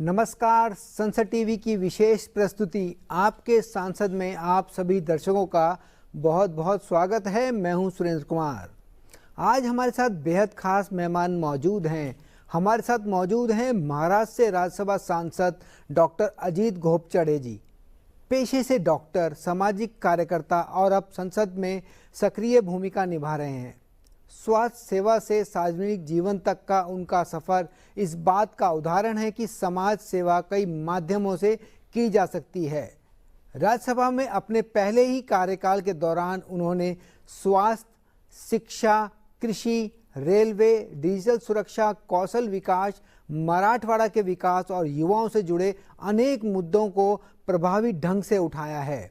नमस्कार। संसद टीवी की विशेष प्रस्तुति आपके सांसद में आप सभी दर्शकों का बहुत बहुत स्वागत है। मैं हूं सुरेंद्र कुमार। आज हमारे साथ बेहद खास मेहमान मौजूद हैं। हमारे साथ मौजूद हैं महाराष्ट्र से राज्यसभा सांसद डॉक्टर अजीत घोपचड़े जी। पेशे से डॉक्टर, सामाजिक कार्यकर्ता और अब संसद में सक्रिय भूमिका निभा रहे हैं। स्वास्थ्य सेवा से सार्वजनिक जीवन तक का उनका सफ़र इस बात का उदाहरण है कि समाज सेवा कई माध्यमों से की जा सकती है। राज्यसभा में अपने पहले ही कार्यकाल के दौरान उन्होंने स्वास्थ्य, शिक्षा, कृषि, रेलवे, डिजिटल सुरक्षा, कौशल विकास, मराठवाड़ा के विकास और युवाओं से जुड़े अनेक मुद्दों को प्रभावी ढंग से उठाया है।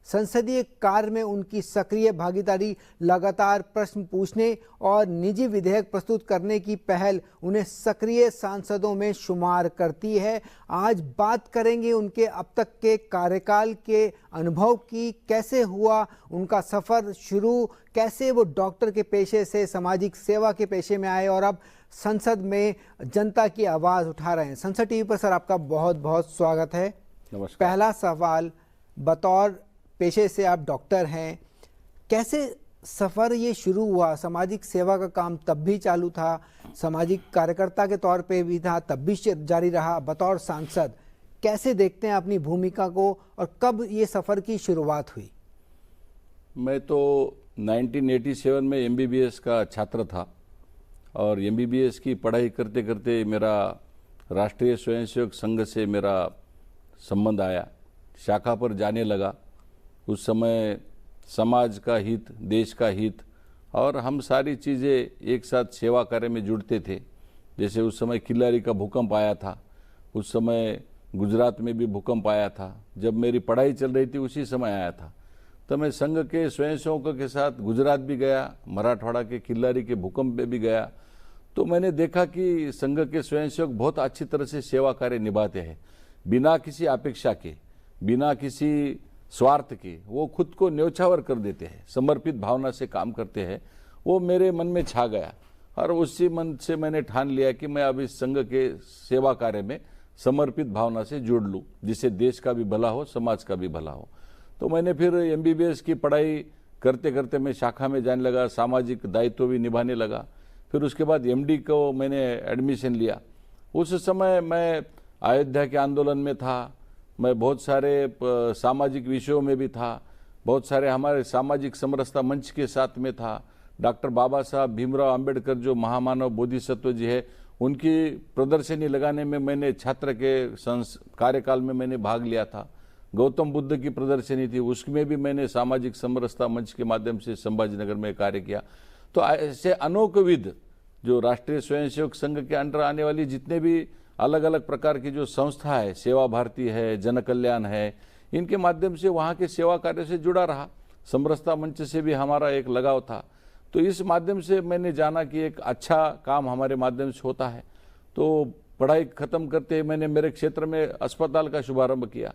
संसदीय कार्य में उनकी सक्रिय भागीदारी लगातार प्रश्न पूछने और निजी विधेयक प्रस्तुत करने की पहल उन्हें सक्रिय सांसदों में शुमार करती है। आज बात करेंगे उनके अब तक के कार्यकाल के अनुभव की, कैसे हुआ उनका सफ़र शुरू, कैसे वो डॉक्टर के पेशे से सामाजिक सेवा के पेशे में आए और अब संसद में जनता की आवाज़ उठा रहे हैं। संसद टीवी पर सर आपका बहुत बहुत स्वागत है। नमस्कार। पहला सवाल, बतौर पेशे से आप डॉक्टर हैं, कैसे सफ़र ये शुरू हुआ? सामाजिक सेवा का काम तब भी चालू था, सामाजिक कार्यकर्ता के तौर पे भी था, तब भी जारी रहा। बतौर सांसद कैसे देखते हैं अपनी भूमिका को और कब ये सफ़र की शुरुआत हुई? मैं तो 1987 में MBBS का छात्र था और MBBS की पढ़ाई करते करते मेरा राष्ट्रीय स्वयंसेवक संघ से मेरा संबंध आया, शाखा पर जाने लगा। उस समय समाज का हित, देश का हित और हम सारी चीज़ें एक साथ सेवा कार्य में जुड़ते थे। जैसे उस समय किल्लारी का भूकंप आया था, उस समय गुजरात में भी भूकंप आया था। जब मेरी पढ़ाई चल रही थी उसी समय आया था। तो मैं संघ के स्वयंसेवकों के साथ गुजरात भी गया, मराठवाड़ा के किल्लारी के भूकंप में भी गया। तो मैंने देखा कि संघ के स्वयंसेवक बहुत अच्छी तरह से सेवा कार्य निभाते हैं, बिना किसी अपेक्षा के, बिना किसी स्वार्थ के। वो खुद को न्यौछावर कर देते हैं, समर्पित भावना से काम करते हैं। वो मेरे मन में छा गया और उसी मन से मैंने ठान लिया कि मैं अब इस संघ के सेवा कार्य में समर्पित भावना से जुड़ लूँ, जिससे देश का भी भला हो, समाज का भी भला हो। तो मैंने फिर MBBS की पढ़ाई करते करते मैं शाखा में जाने लगा, सामाजिक दायित्व भी निभाने लगा। फिर उसके बाद MD को मैंने एडमिशन लिया। उस समय मैं अयोध्या के आंदोलन में था, मैं बहुत सारे सामाजिक विषयों में भी था, बहुत सारे हमारे सामाजिक समरसता मंच के साथ में था। डॉक्टर बाबा साहब भीमराव अंबेडकर जो महामानव बोधिसत्व जी है, उनकी प्रदर्शनी लगाने में मैंने छात्र के कार्यकाल में मैंने भाग लिया था। गौतम बुद्ध की प्रदर्शनी थी, उसमें भी मैंने सामाजिक समरसता मंच के माध्यम से संभाजीनगर में कार्य किया। तो ऐसे अनोकविध जो राष्ट्रीय स्वयंसेवक संघ के अंडर आने वाली जितने भी अलग अलग प्रकार की जो संस्था है, सेवा भारती है, जन कल्याण है, इनके माध्यम से वहाँ के सेवा कार्य से जुड़ा रहा। समरसता मंच से भी हमारा एक लगाव था। तो इस माध्यम से मैंने जाना कि एक अच्छा काम हमारे माध्यम से होता है। तो पढ़ाई खत्म करते मैंने मेरे क्षेत्र में अस्पताल का शुभारंभ किया।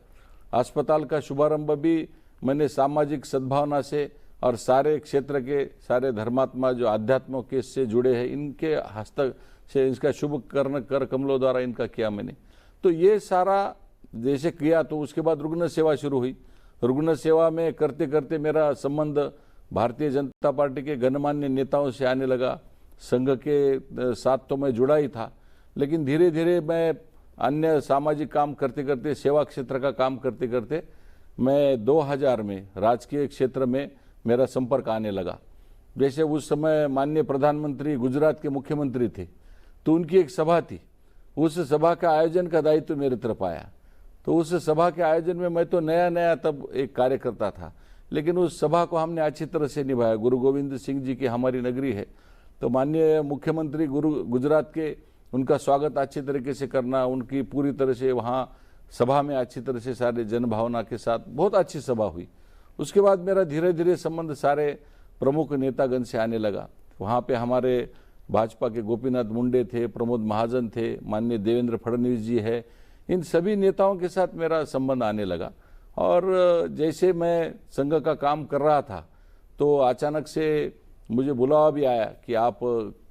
अस्पताल का शुभारंभ भी मैंने सामाजिक सद्भावना से और सारे क्षेत्र के सारे धर्मात्मा जो आध्यात्मों के से जुड़े हैं, इनके हस्तक से इसका शुभ कर कमलों द्वारा इनका किया मैंने। तो ये सारा जैसे किया तो उसके बाद रुग्ण सेवा शुरू हुई। रुग्ण सेवा में करते करते मेरा संबंध भारतीय जनता पार्टी के गणमान्य नेताओं से आने लगा। संघ के साथ तो मैं जुड़ा ही था, लेकिन धीरे धीरे मैं अन्य सामाजिक काम करते करते, सेवा क्षेत्र का काम करते करते मैं 2000 में राजकीय क्षेत्र में मेरा संपर्क आने लगा। जैसे उस समय माननीय प्रधानमंत्री गुजरात के मुख्यमंत्री थे, तो उनकी एक सभा थी। उस सभा का आयोजन का दायित्व मेरे तरफ आया। तो उस सभा के आयोजन में मैं तो नया नया तब एक कार्यकर्ता था, लेकिन उस सभा को हमने अच्छी तरह से निभाया। गुरु गोविंद सिंह जी की हमारी नगरी है, तो माननीय मुख्यमंत्री गुजरात के, उनका स्वागत अच्छी तरीके से करना, उनकी पूरी तरह से वहाँ सभा में अच्छी तरह से सारे जनभावना के साथ बहुत अच्छी सभा हुई। उसके बाद मेरा धीरे धीरे संबंध सारे प्रमुख नेतागण से आने लगा। वहाँ पे हमारे भाजपा के गोपीनाथ मुंडे थे, प्रमोद महाजन थे, माननीय देवेंद्र फडणवीस जी है, इन सभी नेताओं के साथ मेरा संबंध आने लगा। और जैसे मैं संघ का काम कर रहा था तो अचानक से मुझे बुलावा भी आया कि आप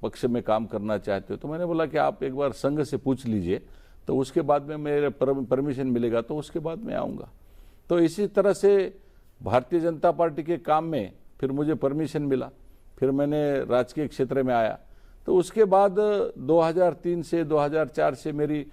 पक्ष में काम करना चाहते हो। तो मैंने बोला कि आप एक बार संघ से पूछ लीजिए, तो उसके बाद में मेरे परमिशन मिलेगा तो उसके बाद में आऊँगा। तो इसी तरह से भारतीय जनता पार्टी के काम में फिर मुझे परमिशन मिला, फिर मैंने राजकीय क्षेत्र में आया। तो उसके बाद 2003 से 2004 से मेरी,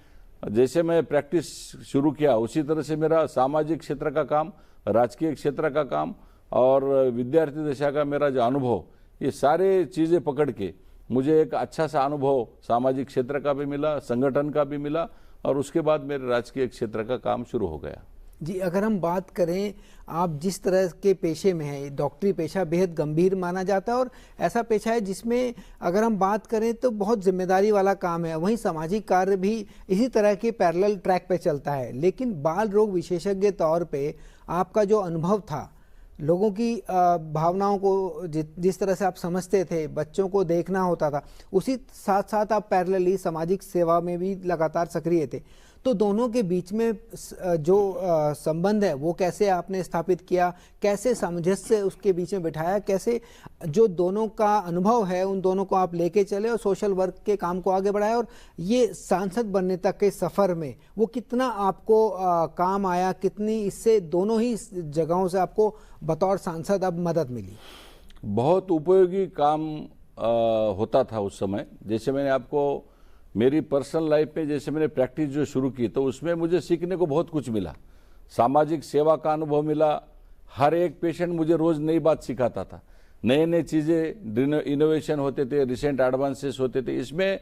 जैसे मैं प्रैक्टिस शुरू किया उसी तरह से मेरा सामाजिक क्षेत्र का काम, राजकीय क्षेत्र का काम और विद्यार्थी दशा का मेरा जो अनुभव, ये सारे चीज़ें पकड़ के मुझे एक अच्छा सा अनुभव सामाजिक क्षेत्र का भी मिला, संगठन का भी मिला, और उसके बाद मेरे राजकीय क्षेत्र का काम शुरू हो गया। जी, अगर हम बात करें, आप जिस तरह के पेशे में हैं, डॉक्टरी पेशा बेहद गंभीर माना जाता है और ऐसा पेशा है जिसमें अगर हम बात करें तो बहुत जिम्मेदारी वाला काम है। वहीं सामाजिक कार्य भी इसी तरह के पैरेलल ट्रैक पे चलता है। लेकिन बाल रोग विशेषज्ञ तौर पे आपका जो अनुभव था, लोगों की भावनाओं को जिस तरह से आप समझते थे, बच्चों को देखना होता था, उसी साथ साथ आप पैरेलली सामाजिक सेवा में भी लगातार सक्रिय थे। तो दोनों के बीच में जो संबंध है वो कैसे आपने स्थापित किया, कैसे सामंजस्य उसके बीच में बिठाया, कैसे जो दोनों का अनुभव है उन दोनों को आप लेके चले और सोशल वर्क के काम को आगे बढ़ाया, और ये सांसद बनने तक के सफ़र में वो कितना आपको काम आया, कितनी इससे दोनों ही जगहों से आपको बतौर सांसद अब मदद मिली? बहुत उपयोगी काम होता था उस समय। जैसे मैंने आपको मेरी पर्सनल लाइफ में जैसे मैंने प्रैक्टिस जो शुरू की तो उसमें मुझे सीखने को बहुत कुछ मिला। सामाजिक सेवा का अनुभव मिला, हर एक पेशेंट मुझे रोज़ नई बात सिखाता था, नए नए चीज़ें, इनोवेशन होते थे, रिसेंट एडवांसेस होते थे। इसमें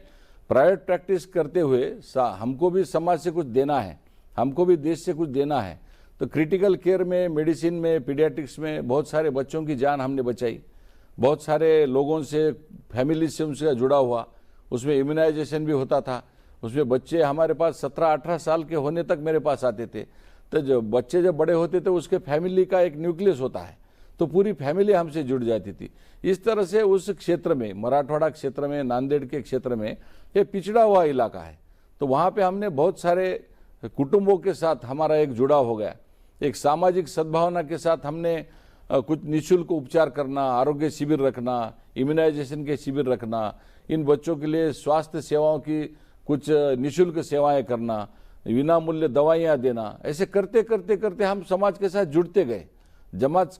प्राइवेट प्रैक्टिस करते हुए हमको भी समाज से कुछ देना है, हमको भी देश से कुछ देना है। तो क्रिटिकल केयर में, मेडिसिन में, पीडियाट्रिक्स में बहुत सारे बच्चों की जान हमने बचाई, बहुत सारे लोगों से, फैमिली से उनसे जुड़ा हुआ। उसमें इम्यूनाइजेशन भी होता था। उसमें बच्चे हमारे पास 17-18 साल के होने तक मेरे पास आते थे। तो जब बच्चे जब बड़े होते थे उसके फैमिली का एक न्यूक्लियस होता है, तो पूरी फैमिली हमसे जुड़ जाती थी। इस तरह से उस क्षेत्र में, मराठवाड़ा क्षेत्र में, नांदेड़ के क्षेत्र में, ये पिछड़ा हुआ इलाका है, तो वहाँ पे हमने बहुत सारे कुटुंबों के साथ हमारा एक जुड़ाव हो गया। एक सामाजिक सद्भावना के साथ हमने कुछ निःशुल्क उपचार करना, आरोग्य शिविर रखना, इम्यूनाइजेशन के शिविर रखना, इन बच्चों के लिए स्वास्थ्य सेवाओं की कुछ निःशुल्क सेवाएं करना, विनामूल्य दवाइयाँ देना, ऐसे करते करते करते हम समाज के साथ जुड़ते गए।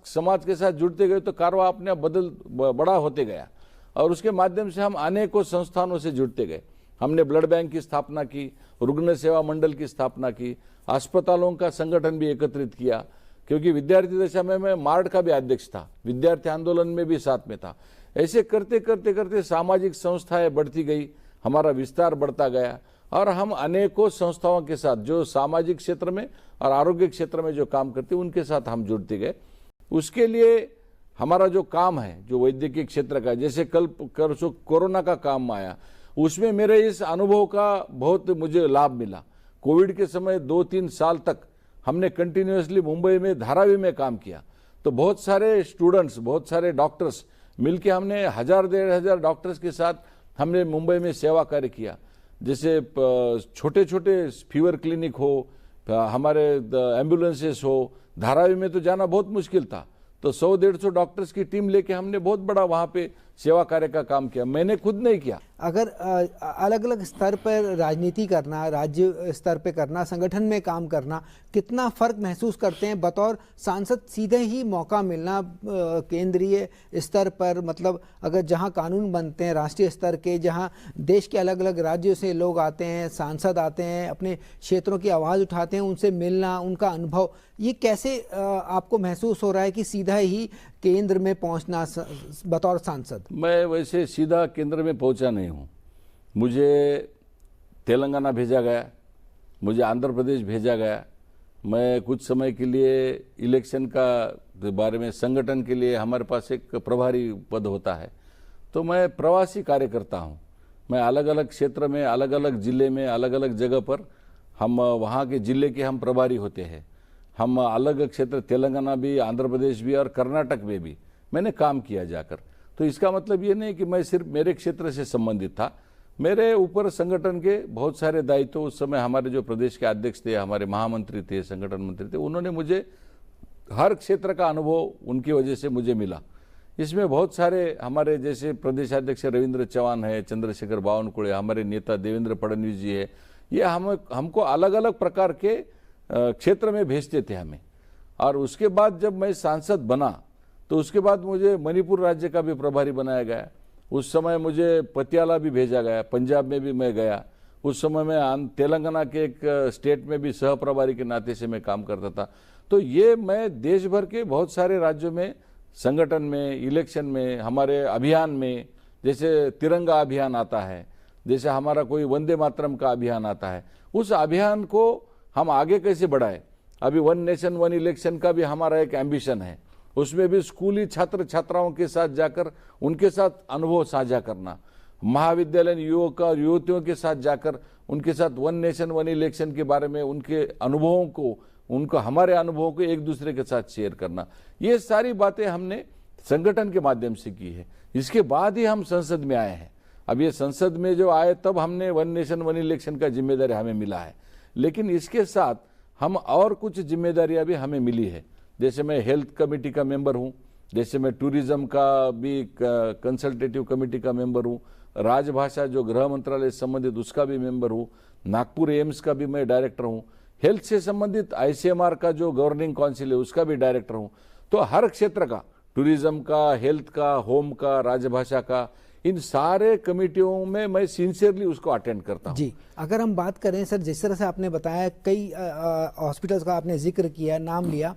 समाज के साथ जुड़ते गए तो कारवा अपने बड़ा होते गया, और उसके माध्यम से हम अनेकों संस्थानों से जुड़ते गए। हमने ब्लड बैंक की स्थापना की, रुग्ण सेवा मंडल की स्थापना की, अस्पतालों का संगठन भी एकत्रित किया, क्योंकि विद्यार्थी दशा में मैं मार्ड का भी अध्यक्ष था, विद्यार्थी आंदोलन में भी साथ में था। ऐसे करते करते करते सामाजिक संस्थाएं बढ़ती गई, हमारा विस्तार बढ़ता गया, और हम अनेकों संस्थाओं के साथ जो सामाजिक क्षेत्र में और आरोग्य क्षेत्र में जो काम करते उनके साथ हम जुड़ते गए। उसके लिए हमारा जो काम है, जो वैद्यकीय क्षेत्र का, जैसे कल कोरोना का काम आया, उसमें मेरे इस अनुभव का बहुत मुझे लाभ मिला। कोविड के समय 2-3 साल तक हमने कंटिन्यूसली मुंबई में, धारावी में काम किया। तो बहुत सारे स्टूडेंट्स, बहुत सारे डॉक्टर्स मिलके हमने 1000-1500 डॉक्टर्स के साथ हमने मुंबई में सेवा कार्य किया। जैसे छोटे छोटे फीवर क्लिनिक हो, हमारे एम्बुलेंसेस हो, धारावी में तो जाना बहुत मुश्किल था, तो 100-150 डॉक्टर्स की टीम लेके हमने बहुत बड़ा वहाँ पे सेवा कार्य का काम किया। मैंने खुद नहीं किया। अगर अलग अलग स्तर पर राजनीति करना, राज्य स्तर पे करना, संगठन में काम करना, कितना फ़र्क महसूस करते हैं बतौर सांसद? सीधे ही मौका मिलना केंद्रीय स्तर पर, मतलब अगर जहां कानून बनते हैं राष्ट्रीय स्तर के, जहां देश के अलग अलग राज्यों से लोग आते हैं, सांसद आते हैं, अपने क्षेत्रों की आवाज़ उठाते हैं, उनसे मिलना, उनका अनुभव, ये कैसे आपको महसूस हो रहा है कि सीधा ही केंद्र में पहुंचना बतौर सांसद? मैं वैसे सीधा केंद्र में पहुंचा नहीं हूं। मुझे तेलंगाना भेजा गया, मुझे आंध्र प्रदेश भेजा गया। मैं कुछ समय के लिए इलेक्शन का बारे में, संगठन के लिए हमारे पास एक प्रभारी पद होता है, तो मैं प्रवासी कार्य करता हूं। मैं अलग अलग क्षेत्र में, अलग अलग जिले में, अलग अलग जगह पर, हम वहाँ के जिले के हम प्रभारी होते हैं। हम अलग क्षेत्र, तेलंगाना भी, आंध्र प्रदेश भी और कर्नाटक में भी मैंने काम किया जाकर। तो इसका मतलब ये नहीं कि मैं सिर्फ मेरे क्षेत्र से संबंधित था, मेरे ऊपर संगठन के बहुत सारे दायित्व। उस समय हमारे जो प्रदेश के अध्यक्ष थे, हमारे महामंत्री थे, संगठन मंत्री थे, उन्होंने मुझे हर क्षेत्र का अनुभव उनकी वजह से मुझे मिला। इसमें बहुत सारे हमारे जैसे प्रदेशाध्यक्ष रविंद्र चौहान है, चंद्रशेखर बावनकुळे, हमारे नेता देवेंद्र फडणवीस जी है, ये हमको अलग अलग प्रकार के क्षेत्र में भेजते थे हमें। और उसके बाद जब मैं सांसद बना तो उसके बाद मुझे मणिपुर राज्य का भी प्रभारी बनाया गया। उस समय मुझे पटियाला भी भेजा गया, पंजाब में भी मैं गया। उस समय मैं तेलंगाना के एक स्टेट में भी सह प्रभारी के नाते से मैं काम करता था। तो ये मैं देश भर के बहुत सारे राज्यों में, संगठन में, इलेक्शन में, हमारे अभियान में, जैसे तिरंगा अभियान आता है, जैसे हमारा कोई वंदे मातरम का अभियान आता है, उस अभियान को हम आगे कैसे बढ़ाए। अभी वन नेशन वन इलेक्शन का भी हमारा एक एम्बिशन है। उसमें भी स्कूली छात्र छात्राओं के साथ जाकर उनके साथ अनुभव साझा करना, महाविद्यालय युवक और युवतियों के साथ जाकर उनके साथ वन नेशन वन इलेक्शन के बारे में उनके अनुभवों को हमारे अनुभवों को एक दूसरे के साथ शेयर करना, ये सारी बातें हमने संगठन के माध्यम से की है। इसके बाद ही हम संसद में आए हैं। अब ये संसद में जो आए तब हमने वन नेशन वन इलेक्शन का जिम्मेदारी हमें मिला है, लेकिन इसके साथ हम और कुछ जिम्मेदारियां भी हमें मिली है। जैसे मैं हेल्थ कमेटी का मेंबर हूँ, जैसे मैं टूरिज्म का भी कंसल्टेटिव कमेटी का मेंबर हूँ, राजभाषा जो गृह मंत्रालय से संबंधित उसका भी मेंबर हूँ, नागपुर एम्स का भी मैं डायरेक्टर हूँ, हेल्थ से संबंधित ICMR का जो गवर्निंग काउंसिल है उसका भी डायरेक्टर हूँ। तो हर क्षेत्र का, टूरिज्म का, हेल्थ का, होम का, राजभाषा का, इन सारे कमेटियों में मैं सिंसियरली उसको अटेंड करता हूँ। जी, अगर हम बात करें सर, जिस तरह से आपने बताया, कई हॉस्पिटल्स का आपने जिक्र किया, नाम लिया,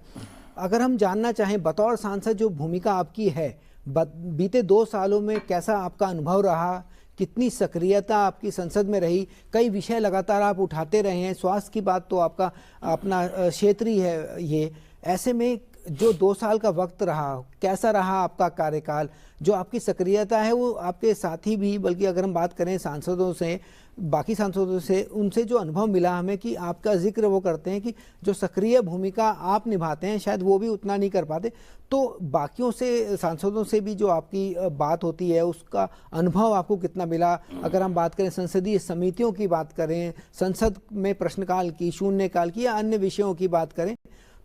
अगर हम जानना चाहें बतौर सांसद जो भूमिका आपकी है, बीते 2 सालों में कैसा आपका अनुभव रहा, कितनी सक्रियता आपकी संसद में रही, कई विषय लगातार आप उठाते रहे हैं, स्वास्थ्य की बात तो आपका अपना क्षेत्रीय है ये, ऐसे में जो 2 साल का वक्त रहा, कैसा रहा आपका कार्यकाल, जो आपकी सक्रियता है वो आपके साथी भी, बल्कि अगर हम बात करें सांसदों से, बाकी सांसदों से, उनसे जो अनुभव मिला हमें कि आपका जिक्र वो करते हैं कि जो सक्रिय भूमिका आप निभाते हैं शायद वो भी उतना नहीं कर पाते। तो बाकियों से, सांसदों से भी जो आपकी बात होती है उसका अनुभव आपको कितना मिला। अगर हम बात करें संसदीय समितियों की बात करें, संसद में प्रश्नकाल की, शून्यकाल की या अन्य विषयों की बात करें,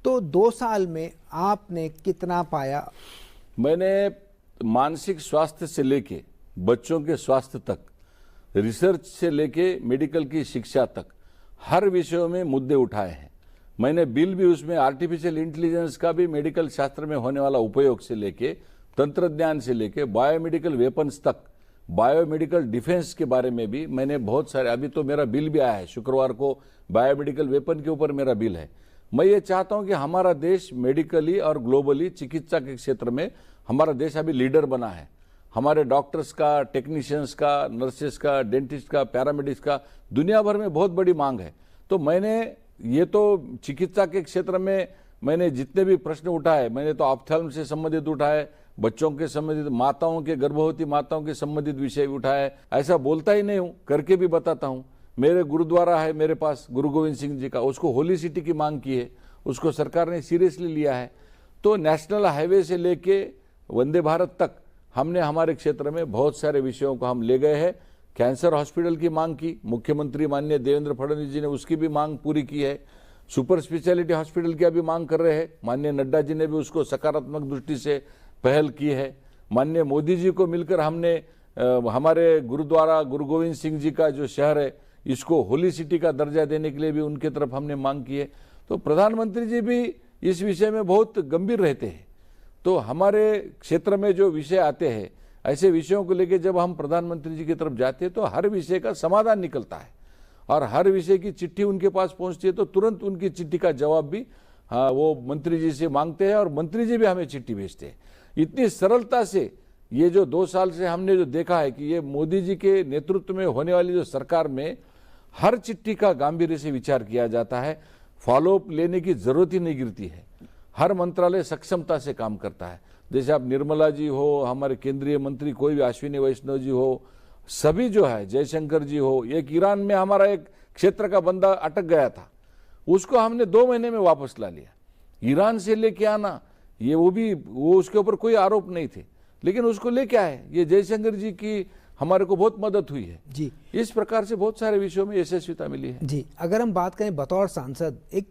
तो 2 साल में आपने कितना पाया? मैंने मानसिक स्वास्थ्य से लेके बच्चों के स्वास्थ्य तक, रिसर्च से लेके मेडिकल की शिक्षा तक हर विषयों में मुद्दे उठाए हैं। मैंने बिल भी उसमें आर्टिफिशियल इंटेलिजेंस का भी मेडिकल शास्त्र में होने वाला उपयोग से लेके, तंत्रज्ञान से लेके, बायोमेडिकल वेपन्स तक, बायोमेडिकल डिफेंस के बारे में भी मैंने बहुत सारे, अभी तो मेरा बिल भी आया है, शुक्रवार को बायोमेडिकल वेपन के ऊपर मेरा बिल है। मैं ये चाहता हूं कि हमारा देश मेडिकली और ग्लोबली चिकित्सा के क्षेत्र में हमारा देश अभी लीडर बना है। हमारे डॉक्टर्स का, टेक्नीशियंस का, नर्सेस का, डेंटिस्ट का, पैरामेडिक्स का दुनिया भर में बहुत बड़ी मांग है। तो मैंने ये तो चिकित्सा के क्षेत्र में मैंने जितने भी प्रश्न उठाए, मैंने तो ऑप्थेल्म से संबंधित उठाए, बच्चों के संबंधित, माताओं के, गर्भवती माताओं के संबंधित विषय उठाए। ऐसा बोलता ही नहीं हूँ, करके भी बताता हूँ। मेरे गुरुद्वारा है मेरे पास, गुरु गोविंद सिंह जी का, उसको होली सिटी की मांग की है, उसको सरकार ने सीरियसली लिया है। तो नेशनल हाईवे से लेके वंदे भारत तक हमने हमारे क्षेत्र में बहुत सारे विषयों को हम ले गए हैं। कैंसर हॉस्पिटल की मांग की, मुख्यमंत्री माननीय देवेंद्र फडणवीस जी ने उसकी भी मांग पूरी की है। सुपर स्पेशलिटी हॉस्पिटल की अभी मांग कर रहे हैं, माननीय नड्डा जी ने भी उसको सकारात्मक दृष्टि से पहल की है। माननीय मोदी जी को मिलकर हमने हमारे गुरुद्वारा गुरु गोविंद सिंह जी का जो शहर है, इसको होली सिटी का दर्जा देने के लिए भी उनके तरफ हमने मांग की है। तो प्रधानमंत्री जी भी इस विषय में बहुत गंभीर रहते हैं। तो हमारे क्षेत्र में जो विषय आते हैं, ऐसे विषयों को लेकर जब हम प्रधानमंत्री जी की तरफ जाते हैं तो हर विषय का समाधान निकलता है और हर विषय की चिट्ठी उनके पास पहुंचती है तो तुरंत उनकी चिट्ठी का जवाब भी वो मंत्री जी से मांगते हैं और मंत्री जी भी हमें चिट्ठी भेजते हैं। इतनी सरलता से ये जो 2 साल से हमने जो देखा है कि ये मोदी जी के नेतृत्व में होने वाली जो सरकार में हर चिट्ठी का गंभीर से विचार किया जाता है, फॉलोअप लेने की जरूरत ही नहीं गिरती है। हर मंत्रालय सक्षमता से काम करता है। जैसे आप निर्मला जी हो, हमारे केंद्रीय मंत्री कोई भी, अश्विनी वैष्णव जी हो, सभी जो है, जयशंकर जी हो, एक ईरान में हमारा एक क्षेत्र का बंदा अटक गया था, उसको हमने 2 महीने में वापस ला लिया। ईरान से लेके आना, ये वो उसके ऊपर कोई आरोप नहीं थे, लेकिन उसको लेके आए। ये जयशंकर जी की हमारे को बहुत मदद हुई है जी। इस प्रकार से बहुत सारे विषयों में यशस्विता मिली है जी। अगर हम बात करें बतौर सांसद, एक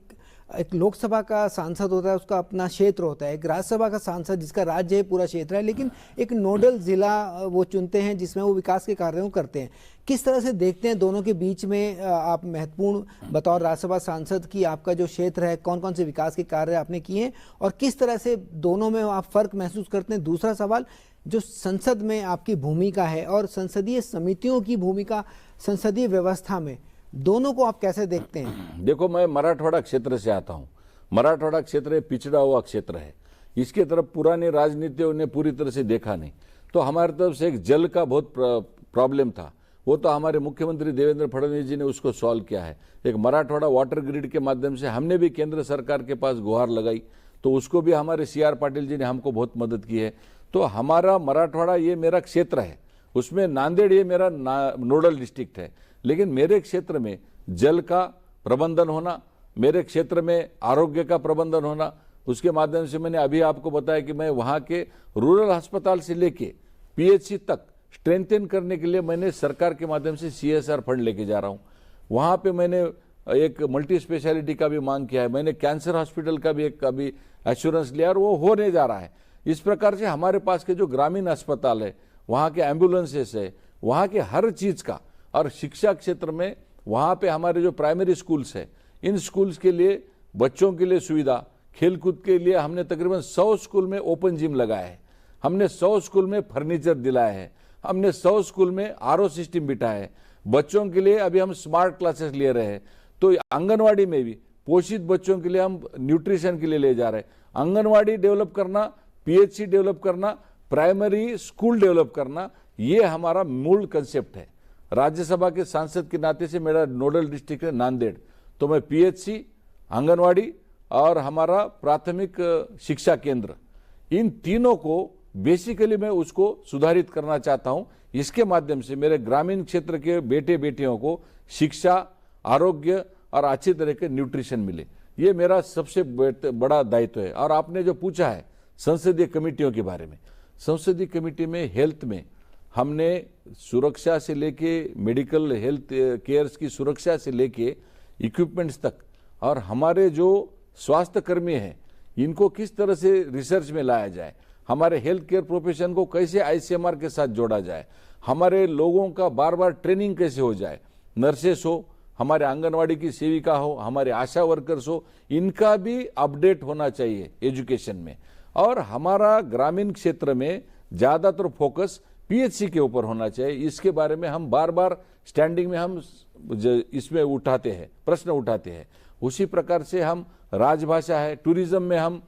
एक लोकसभा का सांसद होता है, उसका अपना क्षेत्र होता है, एक राज्यसभा का सांसद जिसका राज्य है, पूरा क्षेत्र है, लेकिन एक नोडल जिला वो चुनते हैं जिसमें वो विकास के कार्यों को करते हैं। किस तरह से देखते हैं दोनों के बीच में आप महत्वपूर्ण बतौर राज्यसभा सांसद की आपका जो क्षेत्र है, कौन कौन से विकास के कार्य आपने किए हैं और किस तरह से दोनों में आप फर्क महसूस करते हैं? दूसरा सवाल, जो संसद में आपकी भूमिका है और संसदीय समितियों की भूमिका संसदीय व्यवस्था में, दोनों को आप कैसे देखते हैं? देखो, मैं मराठवाड़ा क्षेत्र से आता हूँ। मराठवाड़ा क्षेत्र पिछड़ा हुआ क्षेत्र है, इसके तरफ पुरानी राजनीतियों ने पूरी तरह से देखा नहीं। तो हमारी तरफ से एक जल का बहुत प्रॉब्लम था, वो तो हमारे मुख्यमंत्री देवेंद्र फडणवीस जी ने उसको सॉल्व किया है। एक मराठवाड़ा वाटर ग्रिड के माध्यम से हमने भी केंद्र सरकार के पास गुहार लगाई, तो उसको भी हमारे CR पाटिल जी ने हमको बहुत मदद की है। तो हमारा मराठवाड़ा ये मेरा क्षेत्र है, उसमें नांदेड़ ये मेरा नोडल डिस्ट्रिक्ट है, लेकिन मेरे क्षेत्र में जल का प्रबंधन होना, मेरे क्षेत्र में आरोग्य का प्रबंधन होना, उसके माध्यम से मैंने अभी आपको बताया कि मैं वहाँ के रूरल अस्पताल से लेके PHC तक स्ट्रेंथन करने के लिए मैंने सरकार के माध्यम से CSR फंड लेके जा रहा हूँ। वहाँ पे मैंने एक मल्टी स्पेशलिटी का भी मांग किया है, मैंने कैंसर हॉस्पिटल का भी एक अभी एश्योरेंस लिया और वो होने जा रहा है। इस प्रकार से हमारे पास के जो ग्रामीण अस्पताल है, वहाँ के एम्बुलेंसेस है, वहाँ के हर चीज़ का, और शिक्षा क्षेत्र में वहाँ पे हमारे जो प्राइमरी स्कूल्स है, इन स्कूल्स के लिए बच्चों के लिए सुविधा, खेलकूद के लिए हमने तकरीबन 100 स्कूल में ओपन जिम लगाया है, हमने 100 स्कूल में फर्नीचर दिलाया है, हमने 100 स्कूल में RO सिस्टम बिठाया है। बच्चों के लिए अभी हम स्मार्ट क्लासेस ले रहे हैं। तो आंगनवाड़ी में भी पोषित बच्चों के लिए हम न्यूट्रिशन के लिए ले जा रहे हैं। आंगनवाड़ी डेवलप करना, PHC डेवलप करना, प्राइमरी स्कूल डेवलप करना, ये हमारा मूल कंसेप्ट है। राज्यसभा के सांसद के नाते से मेरा नोडल डिस्ट्रिक्ट है नांदेड़, तो मैं PHC, आंगनवाड़ी और हमारा प्राथमिक शिक्षा केंद्र, इन तीनों को बेसिकली मैं उसको सुधारित करना चाहता हूं। इसके माध्यम से मेरे ग्रामीण क्षेत्र के बेटे बेटियों को शिक्षा, आरोग्य और अच्छी तरह के न्यूट्रिशन मिले, ये मेरा सबसे बड़ा दायित्व है। और आपने जो पूछा है संसदीय कमेटियों के बारे में, संसदीय कमेटी में हेल्थ में हमने सुरक्षा से लेके मेडिकल हेल्थ केयर्स की सुरक्षा से लेके इक्विपमेंट्स तक, और हमारे जो स्वास्थ्य कर्मी हैं इनको किस तरह से रिसर्च में लाया जाए, हमारे हेल्थ केयर प्रोफेशन को कैसे ICMR के साथ जोड़ा जाए, हमारे लोगों का बार बार ट्रेनिंग कैसे हो जाए, नर्सेस हो, हमारे आंगनवाड़ी की सेविका हो, हमारे आशा वर्कर्स हो, इनका भी अपडेट होना चाहिए एजुकेशन में। और हमारा ग्रामीण क्षेत्र में ज़्यादातर फोकस PHC के ऊपर होना चाहिए। इसके बारे में हम बार बार स्टैंडिंग में हम इसमें उठाते हैं, प्रश्न उठाते हैं। उसी प्रकार से हम राजभाषा है, टूरिज्म में हम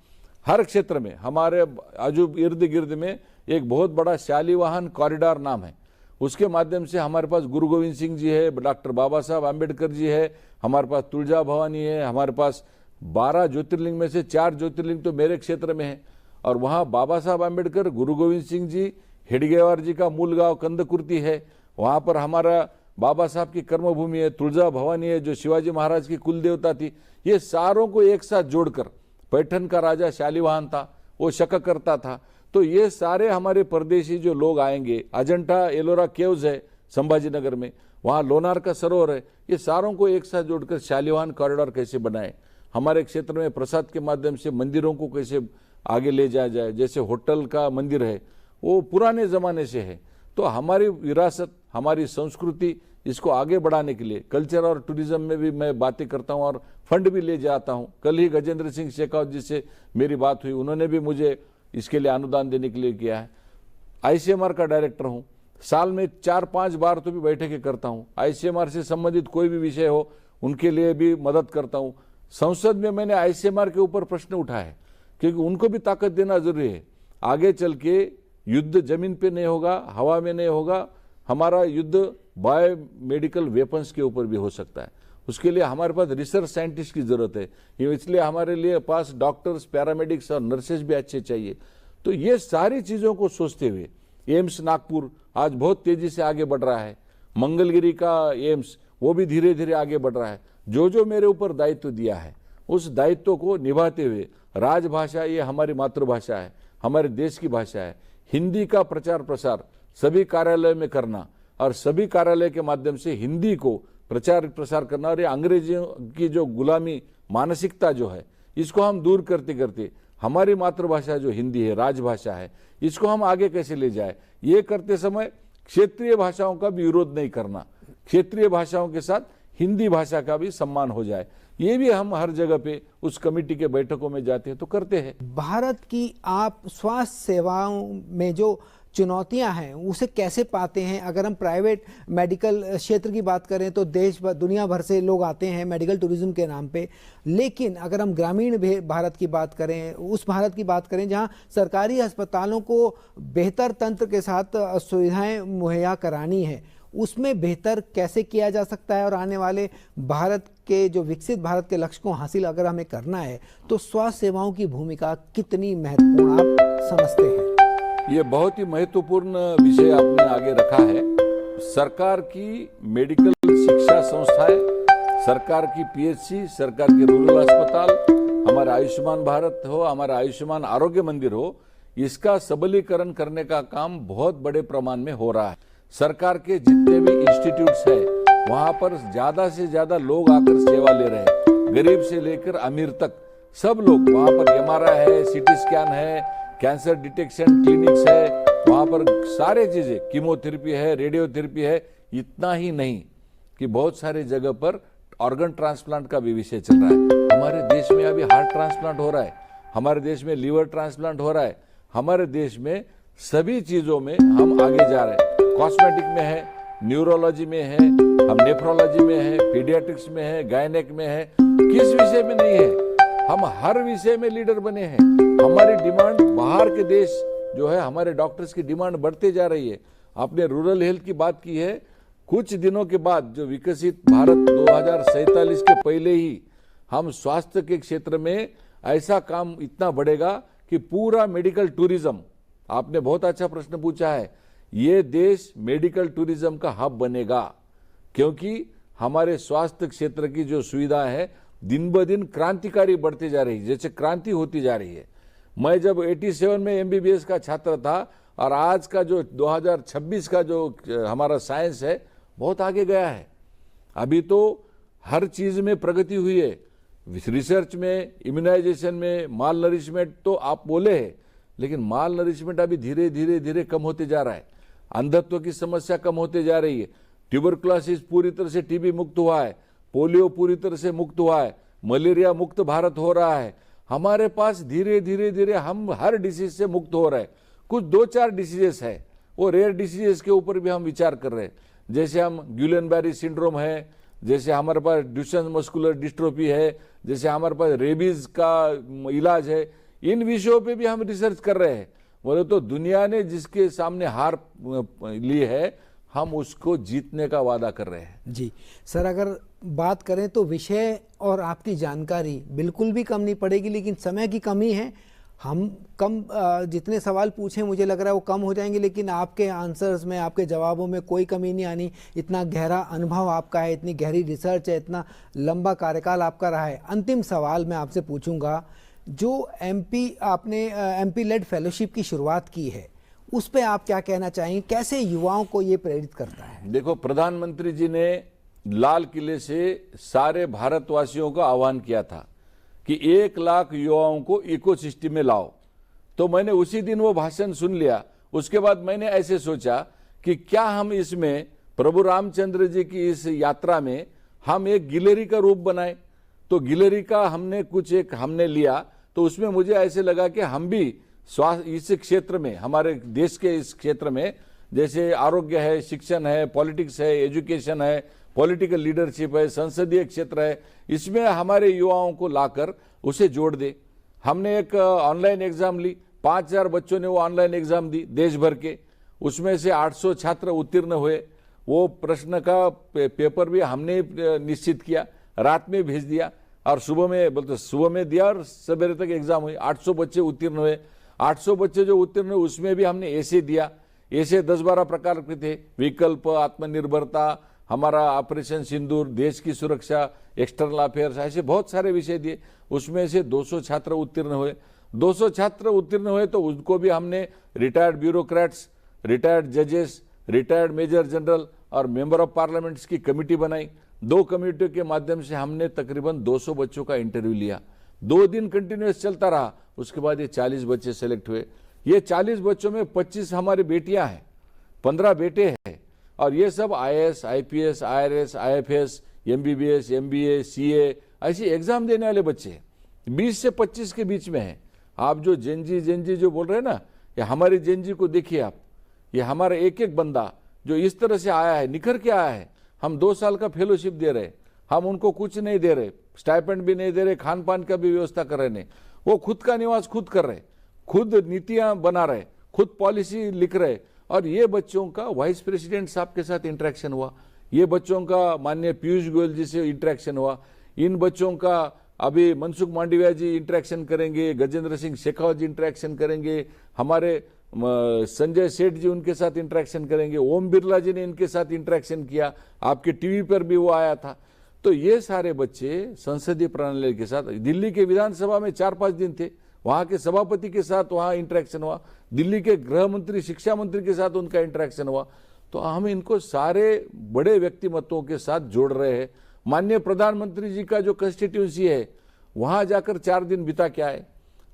हर क्षेत्र में, हमारे आजू इर्द गिर्द में एक बहुत बड़ा शालीवाहन कॉरिडोर नाम है, उसके माध्यम से हमारे पास गुरु गोविंद सिंह जी है, डॉक्टर बाबा साहब आम्बेडकर जी है, हमारे पास तुलजा भवानी है, हमारे पास 12 ज्योतिर्लिंग में से 4 ज्योतिर्लिंग तो मेरे क्षेत्र में है। और वहाँ बाबा साहब आम्बेडकर, गुरु गोविंद सिंह जी, हेडगेवार जी का मूल गांव कंदकुर्ती है, वहाँ पर हमारा बाबा साहब की कर्मभूमि है, तुलजा भवानी है जो शिवाजी महाराज की कुल देवता थी। ये सारों को एक साथ जोड़कर, पैठन का राजा शालीवाहन था, वो शक करता था, तो ये सारे हमारे परदेशी जो लोग आएंगे, अजंता एलोरा केव्स है संभाजी नगर में, वहाँ लोनार का सरोवर है, ये सारों को एक साथ जोड़कर शालीवाहन कॉरिडोर कैसे बनाए, हमारे क्षेत्र में प्रसाद के माध्यम से मंदिरों को कैसे आगे ले जाया जाए। जैसे होटल का मंदिर है वो पुराने ज़माने से है, तो हमारी विरासत, हमारी संस्कृति, इसको आगे बढ़ाने के लिए कल्चर और टूरिज्म में भी मैं बातें करता हूँ और फंड भी ले जाता हूँ। कल ही गजेंद्र सिंह शेखावत जी से मेरी बात हुई, उन्होंने भी मुझे इसके लिए अनुदान देने के लिए किया है। ICMR का डायरेक्टर हूँ, साल में 4-5 बार तो भी बैठकें करता हूँ। ICMR से संबंधित कोई भी विषय हो उनके लिए भी मदद करता हूँ। संसद में मैंने ICMR के ऊपर प्रश्न उठाया है, क्योंकि उनको भी ताकत देना जरूरी है। आगे चल के युद्ध जमीन पे नहीं होगा, हवा में नहीं होगा, हमारा युद्ध बायो मेडिकल वेपन्स के ऊपर भी हो सकता है। उसके लिए हमारे पास रिसर्च साइंटिस्ट की जरूरत है, इसलिए हमारे लिए पास डॉक्टर्स, पैरामेडिक्स और नर्सेज भी अच्छे चाहिए। तो ये सारी चीज़ों को सोचते हुए एम्स नागपुर आज बहुत तेजी से आगे बढ़ रहा है, मंगलगिरी का एम्स वो भी धीरे धीरे आगे बढ़ रहा है। जो जो मेरे ऊपर दायित्व दिया है उस दायित्व को निभाते हुए, राजभाषा ये हमारी मातृभाषा है, हमारे देश की भाषा है, हिंदी का प्रचार प्रसार सभी कार्यालय में करना और सभी कार्यालय के माध्यम से हिंदी को प्रचार प्रसार करना और ये अंग्रेजियों की जो गुलामी मानसिकता जो है इसको हम दूर करते करते हमारी मातृभाषा जो हिंदी है, राजभाषा है, इसको हम आगे कैसे ले जाए, ये करते समय क्षेत्रीय भाषाओं का भी विरोध नहीं करना, क्षेत्रीय भाषाओं के साथ हिंदी भाषा का भी सम्मान हो जाए, ये भी हम हर जगह पे उस कमेटी के बैठकों में जाते हैं तो करते हैं। भारत की आप स्वास्थ्य सेवाओं में जो चुनौतियां हैं उसे कैसे पाते हैं? अगर हम प्राइवेट मेडिकल क्षेत्र की बात करें तो देश दुनिया भर से लोग आते हैं मेडिकल टूरिज्म के नाम पे, लेकिन अगर हम ग्रामीण भारत की बात करें, उस भारत की बात करें जहां सरकारी अस्पतालों को बेहतर तंत्र के साथ सुविधाएं मुहैया करानी है, उसमें बेहतर कैसे किया जा सकता है? और आने वाले भारत के जो विकसित भारत के लक्ष्य को हासिल अगर हमें करना है तो स्वास्थ्य सेवाओं की भूमिका कितनी महत्वपूर्ण आप समझते हैं? ये बहुत ही महत्वपूर्ण विषय आपने आगे रखा है। सरकार की मेडिकल शिक्षा संस्थाएं, सरकार की पीएचसी, सरकार के रूरल अस्पताल, हमारा आयुष्मान भारत हो, हमारा आयुष्मान आरोग्य मंदिर हो, इसका सबलीकरण करने का काम बहुत बड़े प्रमाण में हो रहा है। सरकार के जितने भी इंस्टीट्यूट्स है वहां पर ज्यादा से ज्यादा लोग आकर सेवा ले रहे हैं, गरीब से लेकर अमीर तक सब लोग वहां पर एमआरआई है, सीटी स्कैन है, कैंसर डिटेक्शन क्लिनिक्स है, वहां पर सारे चीजें, कीमोथेरेपी है, रेडियोथेरेपी है। इतना ही नहीं कि बहुत सारे जगह पर ऑर्गन ट्रांसप्लांट का भी विषय चल रहा है। हमारे देश में अभी हार्ट ट्रांसप्लांट हो रहा है, हमारे देश में लीवर ट्रांसप्लांट हो रहा है, हमारे देश में सभी चीजों में हम आगे जा रहे हैं। कॉस्मेटिक में है, न्यूरोलॉजी में है, हम नेफ्रोलॉजी में है, पीडियाट्रिक्स में है, गायनेक में है, किस विषय में नहीं है, हम हर विषय में लीडर बने हैं। हमारी डिमांड बाहर के देश जो है, हमारे डॉक्टर्स की डिमांड बढ़ते जा रही है। आपने रूरल हेल्थ की बात की है, कुछ दिनों के बाद जो विकसित भारत 2047 के पहले ही हम स्वास्थ्य के क्षेत्र में ऐसा काम इतना बढ़ेगा कि पूरा मेडिकल टूरिज्म, आपने बहुत अच्छा प्रश्न पूछा है, ये देश मेडिकल टूरिज्म का हब बनेगा, क्योंकि हमारे स्वास्थ्य क्षेत्र की जो सुविधा है दिन ब दिन क्रांतिकारी बढ़ती जा रही है, जैसे क्रांति होती जा रही है। मैं जब 87 में एमबीबीएस का छात्र था और आज का जो 2026 का जो हमारा साइंस है बहुत आगे गया है। अभी तो हर चीज में प्रगति हुई है, रिसर्च में, इम्यूनाइजेशन में, माल नरिशमेंट तो आप बोले हैं, लेकिन माल नरिशमेंट अभी धीरे धीरे धीरे कम होते जा रहा है। अंधत्व की समस्या कम होते जा रही है, ट्यूबरकुलोसिस पूरी तरह से टीबी मुक्त हुआ है, पोलियो पूरी तरह से मुक्त हुआ है, मलेरिया मुक्त भारत हो रहा है। हमारे पास धीरे धीरे धीरे हम हर डिसीज से मुक्त हो रहे हैं। कुछ 2-4 डिसीजेस है, वो रेयर डिसीजेस के ऊपर भी हम विचार कर रहे हैं, जैसे हम ग्यूलेन-बेरी सिंड्रोम है, जैसे हमारे पास ड्यूशेन मस्कुलर डिस्ट्रोफी है, जैसे हमारे पास रेबीज का इलाज है। इन विषयों पे भी हम रिसर्च कर रहे हैं। बोले तो दुनिया ने जिसके सामने हार ली है, हम उसको जीतने का वादा कर रहे हैं। जी सर, अगर बात करें तो विषय और आपकी जानकारी बिल्कुल भी कम नहीं पड़ेगी, लेकिन समय की कमी है। हम कम जितने सवाल पूछें मुझे लग रहा है वो कम हो जाएंगे, लेकिन आपके आंसर्स में, आपके जवाबों में कोई कमी नहीं आनी। इतना गहरा अनुभव आपका है, इतनी गहरी रिसर्च है, इतना लंबा कार्यकाल आपका रहा है। अंतिम सवाल मैं आपसे पूछूंगा, जो आपने एमपी लेड फेलोशिप की शुरुआत की है, उस पे आप क्या कहना चाहेंगे? कैसे युवाओं को ये प्रेरित करता है? देखो, प्रधानमंत्री जी ने लाल किले से सारे भारतवासियों का आह्वान किया था कि 1 लाख युवाओं को इकोसिस्टम में लाओ। तो मैंने उसी दिन वो भाषण सुन लिया। उसके बाद मैंने ऐसे सोचा कि क्या हम इसमें प्रभु रामचंद्र जी की इस यात्रा में हम एक गिलहरी का रूप बनाए। तो गिलहरी का हमने लिया, तो उसमें मुझे ऐसे लगा कि हम भी स्वास्थ्य इस क्षेत्र में, हमारे देश के इस क्षेत्र में, जैसे आरोग्य है, शिक्षण है, पॉलिटिक्स है, एजुकेशन है, पॉलिटिकल लीडरशिप है, संसदीय क्षेत्र है, इसमें हमारे युवाओं को लाकर उसे जोड़ दे। हमने एक ऑनलाइन एग्जाम ली, 5000 बच्चों ने वो ऑनलाइन एग्जाम दी देश भर के, उसमें से 800 छात्र उत्तीर्ण हुए। वो प्रश्न का पेपर भी हमने निश्चित किया, रात में भेज दिया और सुबह में दिया और सवेरे तक एग्जाम हुई। 800 बच्चे उत्तीर्ण हुए। 800 बच्चे जो उत्तीर्ण हुए उसमें भी हमने ऐसे दिया। ऐसे 10-12 प्रकार के थे, विकल्प, आत्मनिर्भरता, हमारा ऑपरेशन सिंदूर, देश की सुरक्षा, एक्सटर्नल अफेयर्स, ऐसे बहुत सारे विषय दिए। उसमें से 200 छात्र उत्तीर्ण हुए। 200 छात्र उत्तीर्ण हुए तो उनको भी हमने रिटायर्ड ब्यूरोक्रेट्स, रिटायर्ड जजेस, रिटायर्ड मेजर जनरल और मेंबर ऑफ पार्लियामेंट्स की कमेटी बनाई। 2 कमेटियों के माध्यम से हमने तकरीबन 200 बच्चों का इंटरव्यू लिया। 2 दिन कंटिन्यूस चलता रहा। उसके बाद ये 40 बच्चे सेलेक्ट हुए। ये 40 बच्चों में 25 हमारी बेटियां हैं, 15 बेटे हैं, और ये सब IAS, IPS, IRS, IFS, MBBS, MBA, CA ऐसी एग्जाम देने वाले बच्चे हैं। 20 से 25 के बीच में है। आप जो जेनजी जो बोल रहे हैं ना, ये हमारी जेनजी को देखिए आप। ये हमारा एक एक बंदा जो इस तरह से आया है, निखर के आया है। हम 2 साल का फेलोशिप दे रहे, हम उनको कुछ नहीं दे रहे, स्टाइपेंड भी नहीं दे रहे, खान पान का भी व्यवस्था कर रहे नहीं। वो खुद का निवास खुद कर रहे, खुद नीतियां बना रहे, खुद पॉलिसी लिख रहे। और ये बच्चों का वाइस प्रेसिडेंट साहब के साथ इंटरेक्शन हुआ, ये बच्चों का माननीय पीयूष गोयल जी से इंटरेक्शन हुआ, इन बच्चों का अभी मनसुख मांडविया जी इंटरेक्शन करेंगे, गजेंद्र सिंह शेखावत जी इंटरेक्शन करेंगे, हमारे संजय सेठ जी उनके साथ इंटरेक्शन करेंगे, ओम बिरला जी ने इनके साथ इंटरेक्शन किया, आपके टीवी पर भी वो आया था। तो ये सारे बच्चे संसदीय प्रणाली के साथ, दिल्ली के विधानसभा में 4-5 दिन थे, वहां के सभापति के साथ वहां इंटरेक्शन हुआ, दिल्ली के गृह मंत्री, शिक्षा मंत्री के साथ उनका इंटरेक्शन हुआ। तो हम इनको सारे बड़े व्यक्तिमत्वों के साथ जोड़ रहे हैं। माननीय प्रधानमंत्री जी का जो कंस्टिट्यूंसी है, वहां जाकर 4 दिन बिता के आए,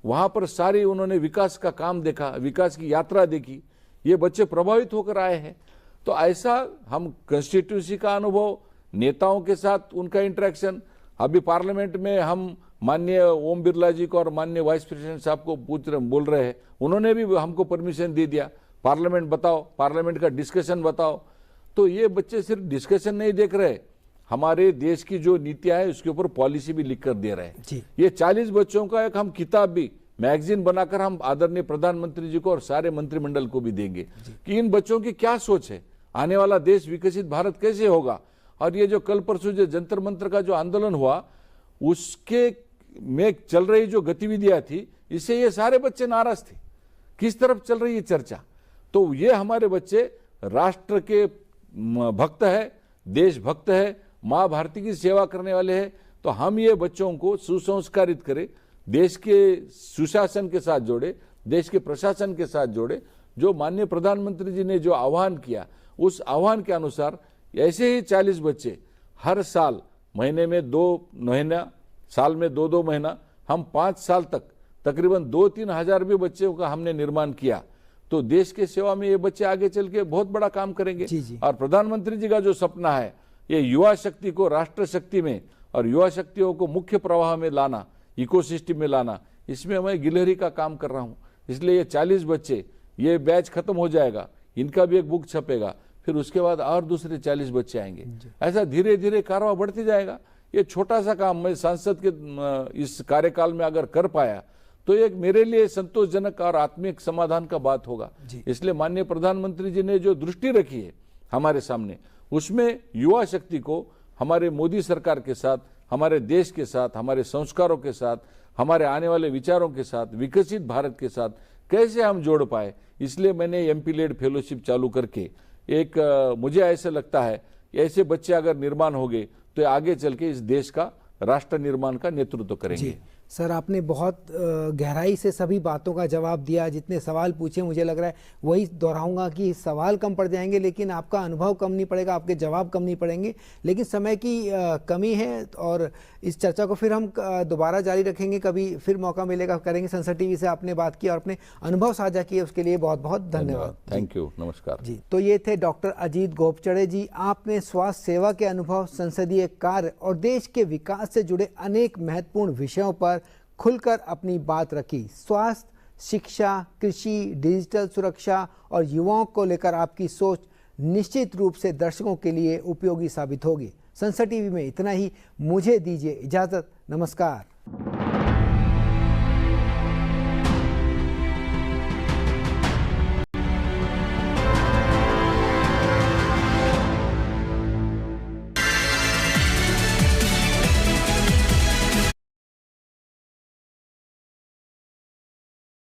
वहां पर सारी उन्होंने विकास का काम देखा, विकास की यात्रा देखी, ये बच्चे प्रभावित होकर आए हैं। तो ऐसा हम कंस्टिट्यूंसी का अनुभव, नेताओं के साथ उनका इंटरेक्शन, अभी पार्लियामेंट में हम माननीय ओम बिरला जी को और माननीय वाइस प्रेसिडेंट साहब को बोल रहे हैं, उन्होंने भी हमको परमिशन दे दिया, पार्लियामेंट बताओ, पार्लियामेंट का डिस्कशन बताओ। तो ये बच्चे सिर्फ डिस्कशन नहीं देख रहे, हमारे देश की जो नीतियां है उसके ऊपर पॉलिसी भी लिख कर दे रहे हैं। ये 40 बच्चों का एक हम किताब भी, मैगजीन बनाकर हम आदरणीय प्रधानमंत्री जी को और सारे मंत्रिमंडल को भी देंगे कि इन बच्चों की क्या सोच है, आने वाला देश विकसित भारत कैसे होगा। और ये जो कल परसों जो जंतर मंतर का जो आंदोलन हुआ, उसके में चल रही जो गतिविधियां थी, इससे ये सारे बच्चे नाराज थे। किस तरफ चल रही है चर्चा? तो ये हमारे बच्चे राष्ट्र के भक्त है, देशभक्त है, माँ भारती की सेवा करने वाले हैं। तो हम ये बच्चों को सुसंस्कारित करें, देश के सुशासन के साथ जोड़े, देश के प्रशासन के साथ जोड़े। जो माननीय प्रधानमंत्री जी ने जो आह्वान किया, उस आह्वान के अनुसार ऐसे ही 40 बच्चे हर साल, महीने में 2 महीना, साल में 2-2 महीना, हम 5 साल तक तकरीबन 2-3 हजार भी बच्चों का हमने निर्माण किया। तो देश के सेवा में ये बच्चे आगे चल के बहुत बड़ा काम करेंगे। और प्रधानमंत्री जी का जो सपना है, ये युवा शक्ति को राष्ट्र शक्ति में और युवा शक्तियों को मुख्य प्रवाह में लाना, इकोसिस्टम में लाना, इसमें मैं गिलहरी का काम कर रहा हूँ। इसलिए ये 40 बच्चे, ये बैच खत्म हो जाएगा, इनका भी एक बुक छपेगा, फिर उसके बाद और दूसरे 40 बच्चे आएंगे। ऐसा धीरे धीरे कारवां बढ़ते जाएगा। ये छोटा सा काम मैं सांसद के इस कार्यकाल में अगर कर पाया तो एक मेरे लिए संतोषजनक और आत्मिक समाधान का बात होगा। इसलिए माननीय प्रधानमंत्री जी ने जो दृष्टि रखी है हमारे सामने, उसमें युवा शक्ति को हमारे मोदी सरकार के साथ, हमारे देश के साथ, हमारे संस्कारों के साथ, हमारे आने वाले विचारों के साथ, विकसित भारत के साथ कैसे हम जोड़ पाए, इसलिए मैंने एमपी लेड फेलोशिप चालू करके एक मुझे ऐसा लगता है ऐसे बच्चे अगर निर्माण हो गए तो आगे चल के इस देश का राष्ट्र निर्माण का नेतृत्व करेंगे। सर, आपने बहुत गहराई से सभी बातों का जवाब दिया। जितने सवाल पूछे मुझे लग रहा है वही दोहराऊंगा कि सवाल कम पड़ जाएंगे लेकिन आपका अनुभव कम नहीं पड़ेगा, आपके जवाब कम नहीं पड़ेंगे। लेकिन समय की कमी है और इस चर्चा को फिर हम दोबारा जारी रखेंगे, कभी फिर मौका मिलेगा करेंगे। संसद टीवी से आपने बात की और अपने अनुभव साझा किए, उसके लिए बहुत बहुत धन्यवाद। थैंक यू, नमस्कार जी। तो ये थे डॉक्टर अजीत गोपचड़े जी। आपने स्वास्थ्य सेवा के अनुभव, संसदीय कार्य और देश के विकास से जुड़े अनेक महत्वपूर्ण विषयों पर खुलकर अपनी बात रखी। स्वास्थ्य, शिक्षा, कृषि, डिजिटल सुरक्षा और युवाओं को लेकर आपकी सोच निश्चित रूप से दर्शकों के लिए उपयोगी साबित होगी। संसद टीवी में इतना ही। मुझे दीजिए इजाज़त। नमस्कार।